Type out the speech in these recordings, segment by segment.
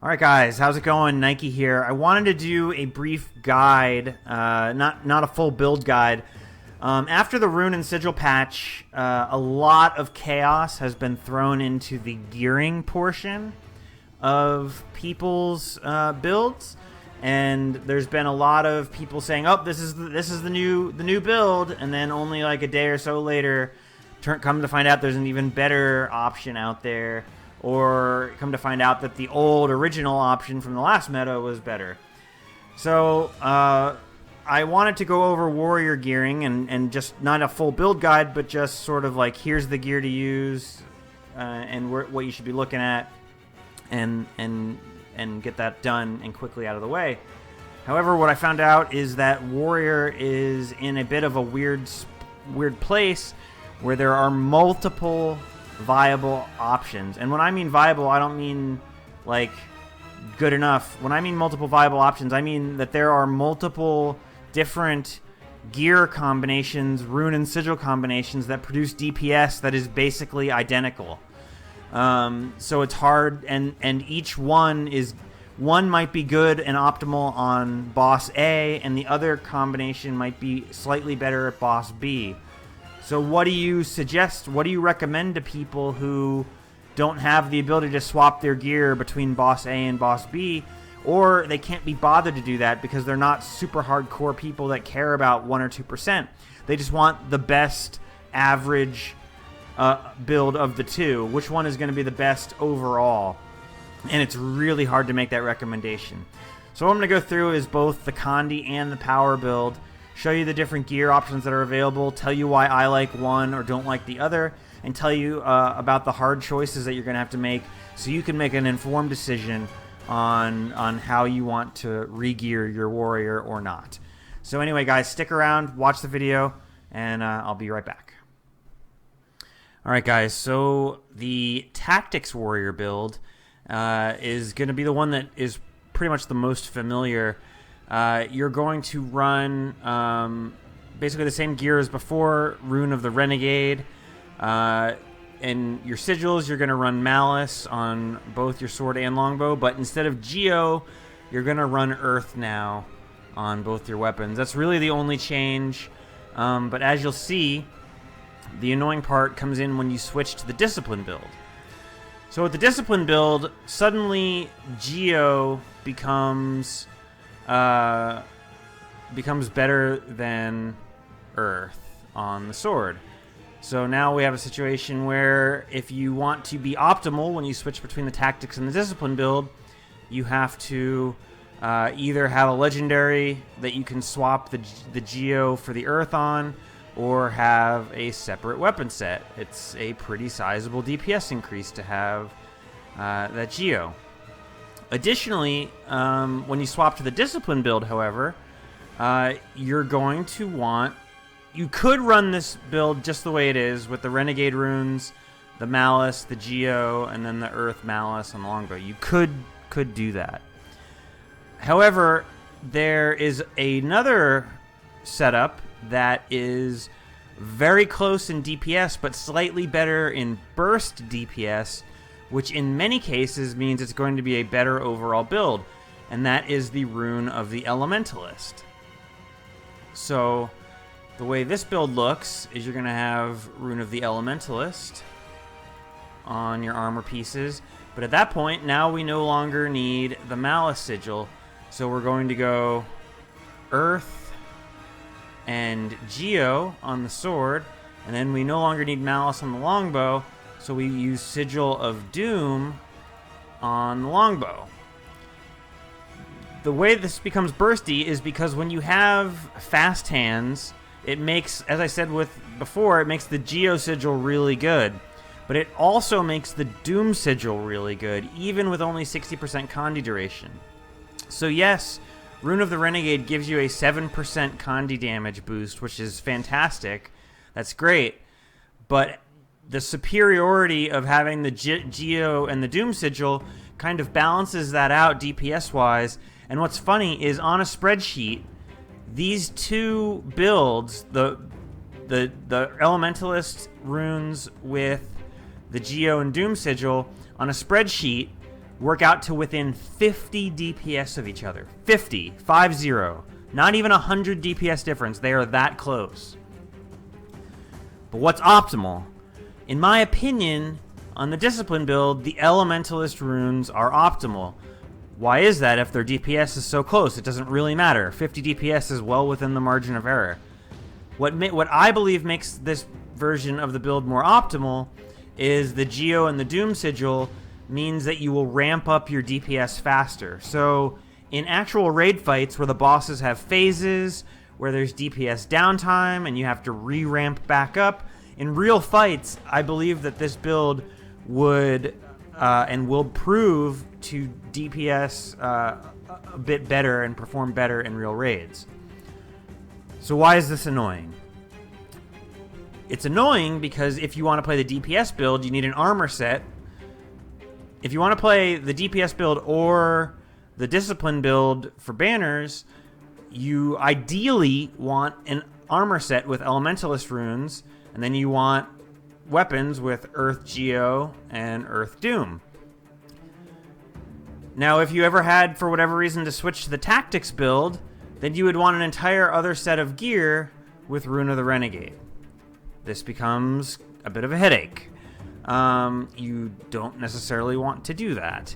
All right, guys, how's it going? Nike here. I wanted to do a brief guide, not a full build guide. After the Rune and Sigil patch, a lot of chaos has been thrown into the gearing portion of people's builds, and there's been a lot of people saying, "Oh, this is the new build," and then only like a day or so later, come to find out there's an even better option out there. Or come to find out that the old original option from the last meta was better. So I wanted to go over warrior gearing and just not a full build guide, but just sort of like here's the gear to use and what you should be looking at, and get that done and quickly out of the way. However, what I found out is that warrior is in a bit of a weird place where there are multiple viable options. And when I mean viable, I don't mean like good enough. When I mean multiple viable options, I mean that there are multiple different gear combinations, Rune and Sigil combinations that produce DPS that is basically identical. So it's hard, and each one might be good and optimal on boss A, and the other combination might be slightly better at boss B. So what do you suggest? What do you recommend to people who don't have the ability to swap their gear between boss A and boss B, or they can't be bothered to do that because they're not super hardcore people that care about 1 or 2%. They just want the best average build of the two. Which one is going to be the best overall? And it's really hard to make that recommendation. So what I'm going to go through is both the Condi and the power build, show you the different gear options that are available, tell you why I like one or don't like the other, and tell you about the hard choices that you're going to have to make so you can make an informed decision on how you want to re-gear your warrior or not. So anyway, guys, stick around, watch the video, and I'll be right back. All right, guys, so the Tactics Warrior build is going to be the one that is pretty much the most familiar. You're going to run basically the same gear as before, Rune of the Renegade. And your sigils, you're going to run Malice on both your sword and longbow, but instead of Geo, you're going to run Earth now on both your weapons. That's really the only change. But as you'll see, the annoying part comes in when you switch to the Discipline build. So with the Discipline build, suddenly Geo becomes better than Earth on the sword. So now we have a situation where if you want to be optimal when you switch between the Tactics and the Discipline build, you have to either have a legendary that you can swap the Geo for the Earth on, or have a separate weapon set. It's a pretty sizable DPS increase to have that Geo. Additionally, when you swap to the Discipline build, however, you're going to want... You could run this build just the way it is, with the Renegade runes, the Malice, the Geo, and then the Earth Malice on the longbow. You could do that. However, there is another setup that is very close in DPS, but slightly better in burst DPS, which in many cases means it's going to be a better overall build, and that is the Rune of the Elementalist. So the way this build looks is you're going to have Rune of the Elementalist on your armor pieces, but at that point, now we no longer need the Malice Sigil, so we're going to go Earth and Geo on the sword, and then we no longer need Malice on the longbow, so we use Sigil of Doom on the longbow. The way this becomes bursty is because when you have fast hands, it makes, as I said before, it makes the Geo Sigil really good. But it also makes the Doom Sigil really good, even with only 60% Condi duration. So yes, Rune of the Renegade gives you a 7% Condi damage boost, which is fantastic. That's great. But the superiority of having the Geo and the Doom Sigil kind of balances that out DPS-wise. And what's funny is on a spreadsheet, these two builds, the Elementalist runes with the Geo and Doom Sigil, on a spreadsheet work out to within 50 DPS of each other. 50. 5-0. Not even 100 DPS difference. They are that close. But what's optimal? In my opinion, on the Discipline build, the Elementalist runes are optimal. Why is that if their DPS is so close? It doesn't really matter. 50 DPS is well within the margin of error. What I believe makes this version of the build more optimal is the Geo and the Doom Sigil means that you will ramp up your DPS faster. So in actual raid fights where the bosses have phases, where there's DPS downtime and you have to re-ramp back up, in real fights, I believe that this build would and will prove to DPS a bit better and perform better in real raids. So why is this annoying? It's annoying because if you want to play the DPS build, you need an armor set. If you want to play the DPS build or the Discipline build for banners, you ideally want an armor set with Elementalist runes, and then you want weapons with Earth Geo and Earth Doom. Now, if you ever had, for whatever reason, to switch to the Tactics build, then you would want an entire other set of gear with Rune of the Renegade. This becomes a bit of a headache. You don't necessarily want to do that.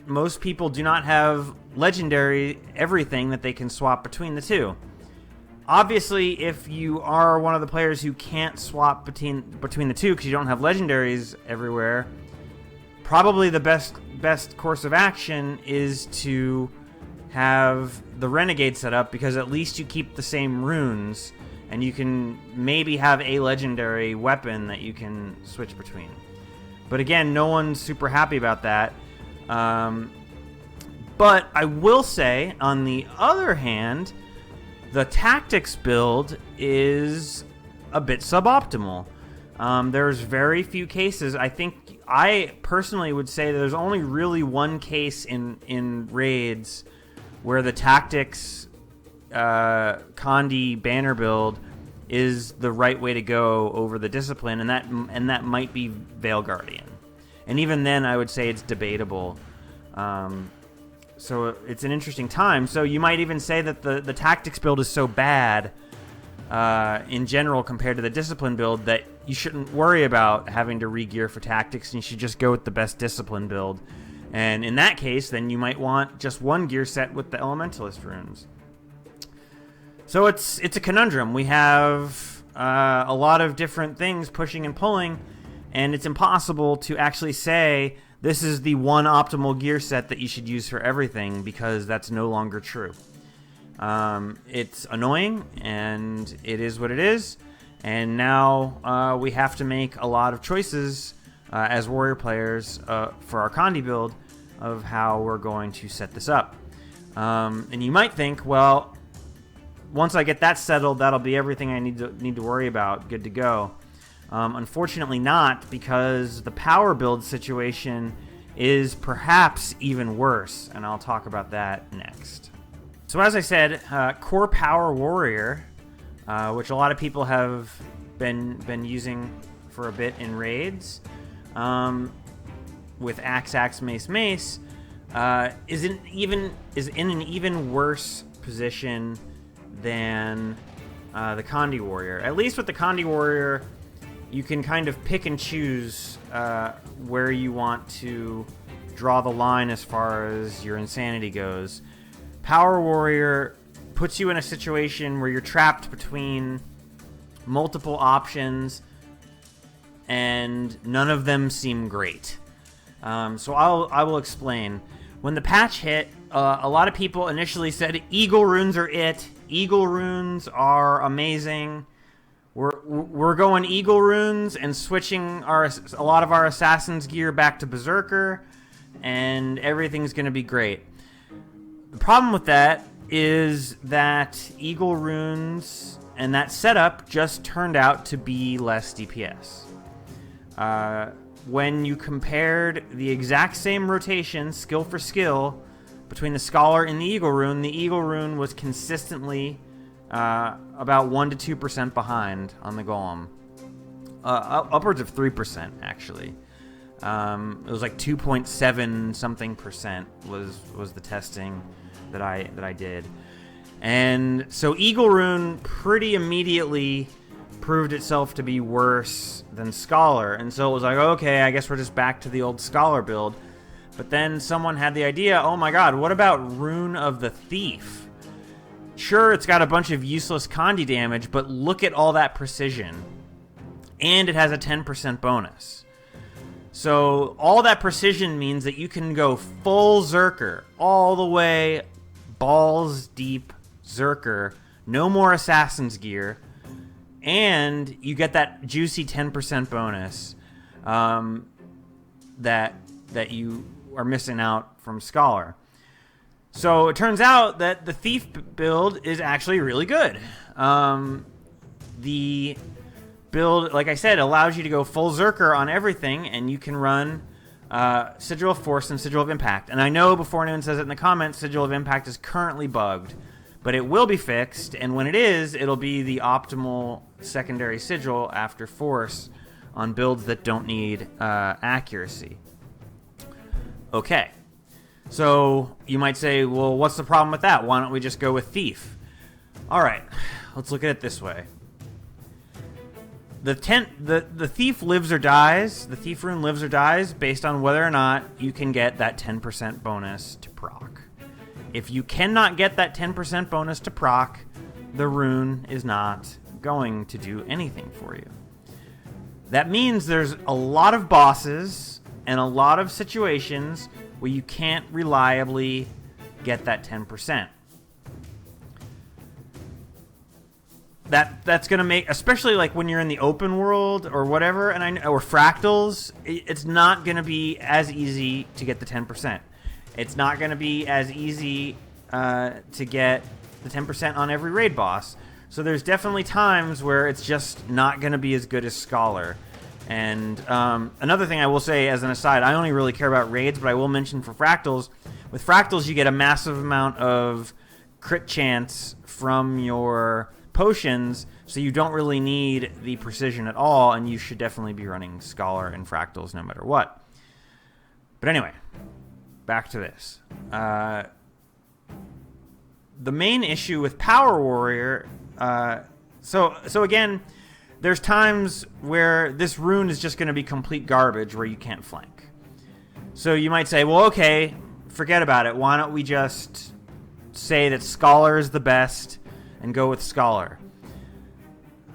Most people do not have legendary everything that they can swap between the two. Obviously, if you are one of the players who can't swap between the two because you don't have legendaries everywhere, probably the best course of action is to have the Renegade set up, because at least you keep the same runes and you can maybe have a legendary weapon that you can switch between. But again, no one's super happy about that. But I will say, on the other hand, the Tactics build is a bit suboptimal. There's very few cases. I personally would say there's only really one case in raids where the Tactics Condi banner build is the right way to go over the Discipline, and that might be Veil Guardian. And even then, I would say it's debatable. So it's an interesting time. So you might even say that the Tactics build is so bad in general compared to the Discipline build that you shouldn't worry about having to re-gear for Tactics, and you should just go with the best Discipline build. And in that case, then you might want just one gear set with the Elementalist runes. So it's a conundrum. We have a lot of different things pushing and pulling, and it's impossible to actually say this is the one optimal gear set that you should use for everything, because that's no longer true. It's annoying, and it is what it is. And now we have to make a lot of choices as warrior players for our Condi build of how we're going to set this up. And you might think, well, once I get that settled, that'll be everything I need to worry about. Good to go. Unfortunately not, because the power build situation is perhaps even worse, and I'll talk about that next. So as I said, Core Power Warrior, which a lot of people have been using for a bit in raids, with Axe, Mace, is in an even worse position than the Condi Warrior. At least with the Condi Warrior, you can kind of pick and choose where you want to draw the line as far as your insanity goes. Power Warrior puts you in a situation where you're trapped between multiple options, and none of them seem great. So I will explain. When the patch hit, a lot of people initially said Eagle runes are it. Eagle runes are amazing. We're going Eagle runes and switching a lot of our Assassin's gear back to Berserker, and everything's going to be great. The problem with that is that Eagle runes and that setup just turned out to be less DPS. When you compared the exact same rotation, skill for skill, between the Scholar and the Eagle rune was consistently about 1 to 2% behind on the Golem. Upwards of 3%, actually. It was like 2.7 something percent was the testing that I did. And so Eagle Rune pretty immediately proved itself to be worse than Scholar. And so it was like, okay, I guess we're just back to the old Scholar build. But then someone had the idea, oh my god, what about Rune of the Thief? Sure, it's got a bunch of useless Condi damage, but look at all that precision. And it has a 10% bonus. So all that precision means that you can go full Zerker, all the way balls deep Zerker, no more Assassin's Gear, and you get that juicy 10% bonus that you are missing out from Scholar. So it turns out that the Thief build is actually really good. The build, like I said, allows you to go full Zerker on everything, and you can run Sigil of Force and Sigil of Impact. And I know before anyone says it in the comments, Sigil of Impact is currently bugged, but it will be fixed, and when it is, it'll be the optimal secondary Sigil after Force on builds that don't need accuracy. Okay, so you might say, well, what's the problem with that? Why don't we just go with Thief? All right, let's look at it this way. The Thief lives or dies. The Thief rune lives or dies based on whether or not you can get that 10% bonus to proc. If you cannot get that 10% bonus to proc, the rune is not going to do anything for you. That means there's a lot of bosses and a lot of situations where you can't reliably get that 10%. That's going to make, especially like when you're in the open world or whatever, or fractals, it's not going to be as easy to get the 10%. It's not going to be as easy to get the 10% on every raid boss. So there's definitely times where it's just not going to be as good as Scholar. And another thing I will say as an aside, I only really care about raids, but I will mention for fractals. With fractals, you get a massive amount of crit chance from your potions, so you don't really need the precision at all, and you should definitely be running Scholar and fractals no matter what. But anyway, back to this. The main issue with Power Warrior, so again, there's times where this rune is just going to be complete garbage where you can't flank. So you might say, well, okay, forget about it. Why don't we just say that Scholar is the best and go with Scholar?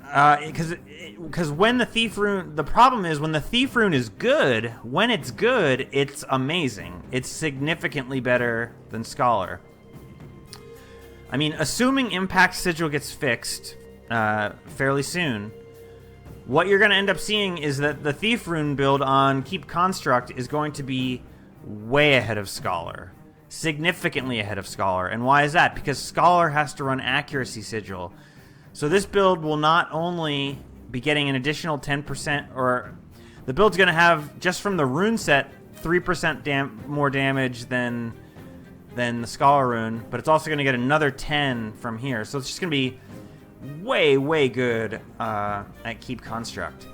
Because when the Thief rune, the problem is when the Thief rune is good, when it's good, it's amazing. It's significantly better than Scholar. I mean, assuming Impact Sigil gets fixed fairly soon, what you're going to end up seeing is that the Thief rune build on Keep Construct is going to be way ahead of Scholar. Significantly ahead of Scholar. And why is that? Because Scholar has to run Accuracy Sigil. So this build will not only be getting an additional 10%, or the build's going to have, just from the rune set, 3% more damage than the Scholar rune, but it's also going to get another 10 from here. So it's just going to be way, way good at Keep Construct.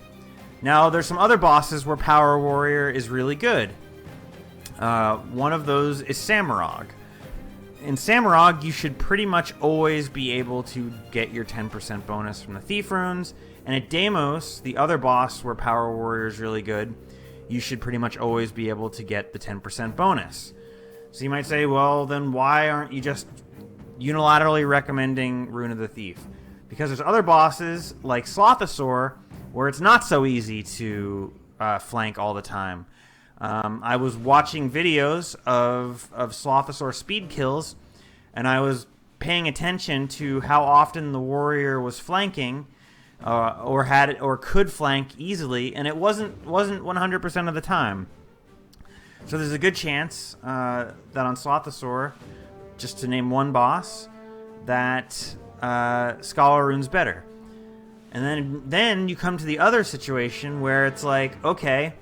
Now, there's some other bosses where Power Warrior is really good. One of those is Samurag. In Samurag, you should pretty much always be able to get your 10% bonus from the Thief runes. And at Deimos, the other boss where Power Warrior is really good, you should pretty much always be able to get the 10% bonus. So you might say, well, then why aren't you just unilaterally recommending Rune of the Thief? Because there's other bosses, like Slothosaur, where it's not so easy to flank all the time. I was watching videos of Slothosaur speed kills, and I was paying attention to how often the warrior was flanking, or could flank easily, and it wasn't 100% of the time. So there's a good chance that on Slothosaur, just to name one boss, that Scholar rune's better. And then you come to the other situation where it's like, okay,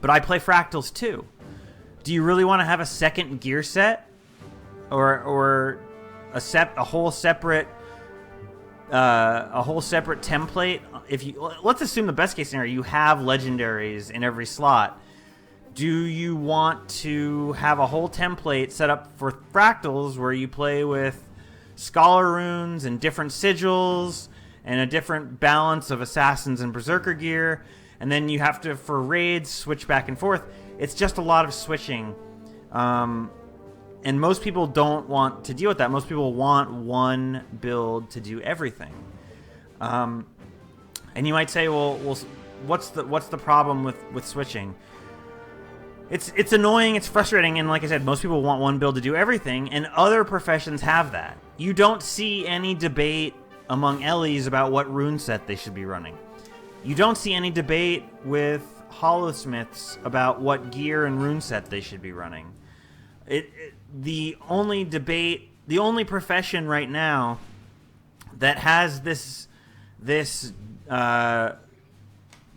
but I play fractals too. Do you really want to have a second gear set, or a whole separate template? Let's assume the best case scenario, you have legendaries in every slot. Do you want to have a whole template set up for fractals where you play with scholar runes and different sigils and a different balance of assassins and berserker gear, and then you have to, for raids, switch back and forth? It's just a lot of switching. And most people don't want to deal with that. Most people want one build to do everything. And you might say, well, what's the problem with switching? It's annoying, it's frustrating, and like I said, most people want one build to do everything, and other professions have that. You don't see any debate among Ellies about what rune set they should be running. You don't see any debate with Hollowsmiths about what gear and rune set they should be running. The only debate, the only profession right now that has this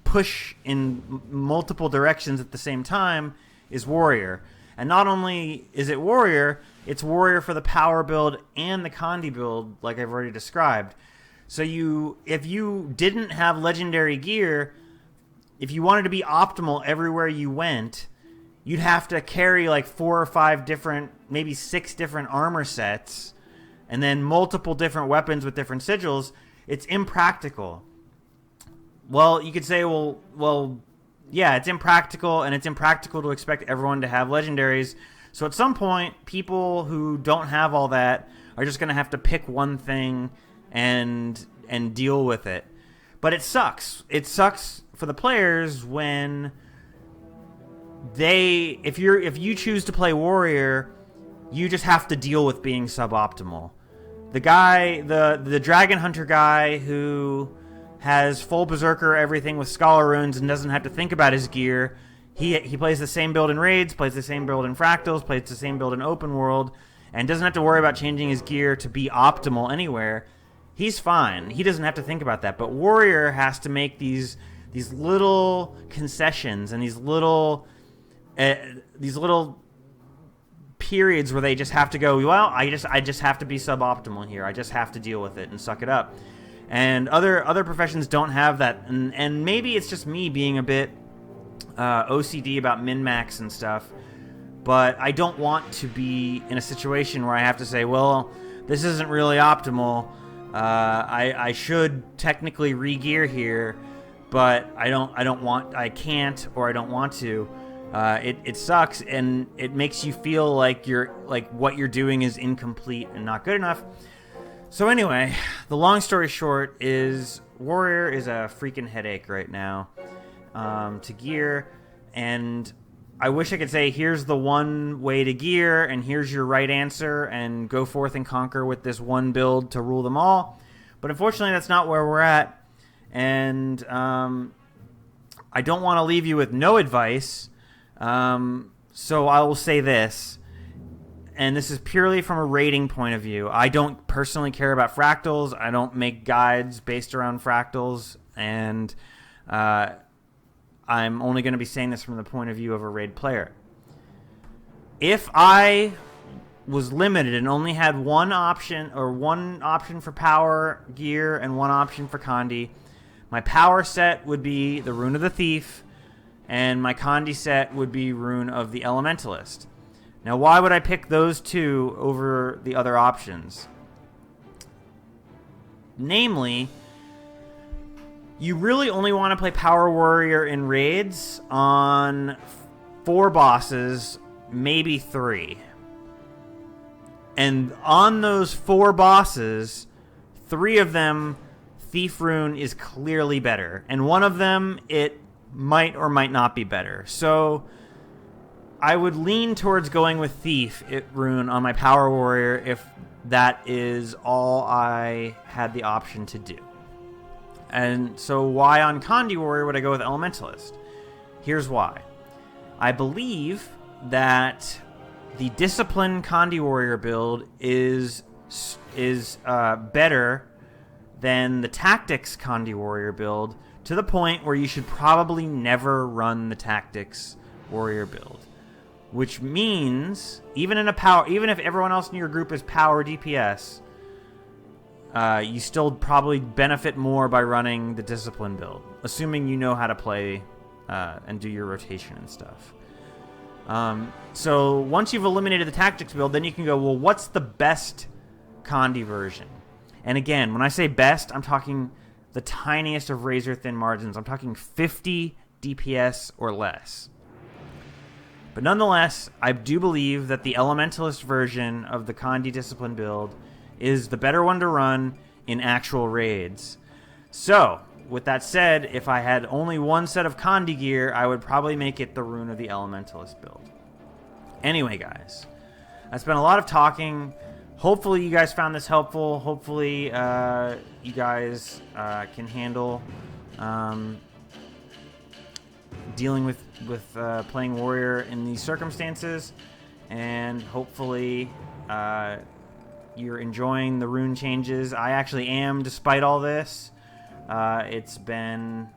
push in multiple directions at the same time is Warrior. And not only is it Warrior, it's Warrior for the power build and the Condi build, like I've already described. So if you didn't have legendary gear, if you wanted to be optimal everywhere you went, you'd have to carry like 4 or 5 different, maybe 6 different armor sets, and then multiple different weapons with different sigils. It's impractical. Well, you could say, well, yeah, it's impractical, and it's impractical to expect everyone to have legendaries. So at some point, people who don't have all that are just going to have to pick one thing and deal with it. But it sucks. It sucks for the players when if you choose to play Warrior, you just have to deal with being suboptimal. The guy, the Dragon Hunter guy who has full Berserker everything with Scholar Runes and doesn't have to think about his gear, he plays the same build in Raids, plays the same build in Fractals, plays the same build in Open World, and doesn't have to worry about changing his gear to be optimal anywhere. He's fine. He doesn't have to think about that. But Warrior has to make these little concessions and these little periods where they just have to go, well, I just have to be suboptimal here. I just have to deal with it and suck it up. And other professions don't have that. And maybe it's just me being a bit OCD about min-max and stuff. But I don't want to be in a situation where I have to say, well, this isn't really optimal. I should technically re-gear here, but I can't, or I don't want to. It sucks, and it makes you feel like what you're doing is incomplete and not good enough. So anyway, the long story short is Warrior is a freaking headache right now to gear, and I wish I could say here's the one way to gear and here's your right answer and go forth and conquer with this one build to rule them all. But unfortunately, that's not where we're at, and I don't want to leave you with no advice. So I will say this, and this is purely from a rating point of view. I don't personally care about fractals. I don't make guides based around fractals, and I'm only going to be saying this from the point of view of a raid player. If I was limited and only had one option for power gear and one option for Condi, my power set would be the Rune of the Thief, and my Condi set would be Rune of the Elementalist. Now, why would I pick those two over the other options? Namely, you really only want to play Power Warrior in raids on 4 bosses, maybe 3. And on those 4 bosses, 3 of them, Thief Rune is clearly better. And one of them, it might or might not be better. So I would lean towards going with Thief Rune on my Power Warrior if that is all I had the option to do. And so why on Condi Warrior would I go with Elementalist? Here's why. I believe that the Discipline Condi Warrior build is better than the Tactics Condi Warrior build, to the point where you should probably never run the Tactics Warrior build. Which means, even if everyone else in your group is power DPS, you still probably benefit more by running the Discipline build, assuming you know how to play and do your rotation and stuff. So once you've eliminated the tactics build, then you can go, well, what's the best Condi version? And again, when I say best, I'm talking the tiniest of razor-thin margins. I'm talking 50 DPS or less. But nonetheless, I do believe that the Elementalist version of the Condi Discipline build is the better one to run in actual raids. So, with that said, if I had only one set of Condi gear, I would probably make it the Rune of the Elementalist build. Anyway, guys, I spent a lot of talking. Hopefully you guys found this helpful. Hopefully you guys can handle dealing with playing warrior in these circumstances, and hopefully you're enjoying the rune changes. I actually am, despite all this. It's been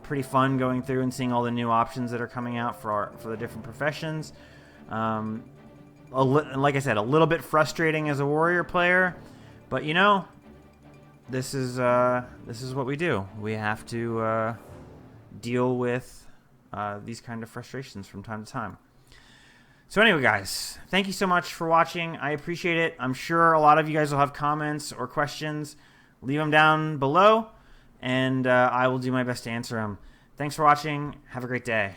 pretty fun going through and seeing all the new options that are coming out for the different professions. Like I said, a little bit frustrating as a warrior player, but you know, this is what we do. We have to deal with these kind of frustrations from time to time. So anyway, guys, thank you so much for watching. I appreciate it. I'm sure a lot of you guys will have comments or questions. Leave them down below, and I will do my best to answer them. Thanks for watching. Have a great day.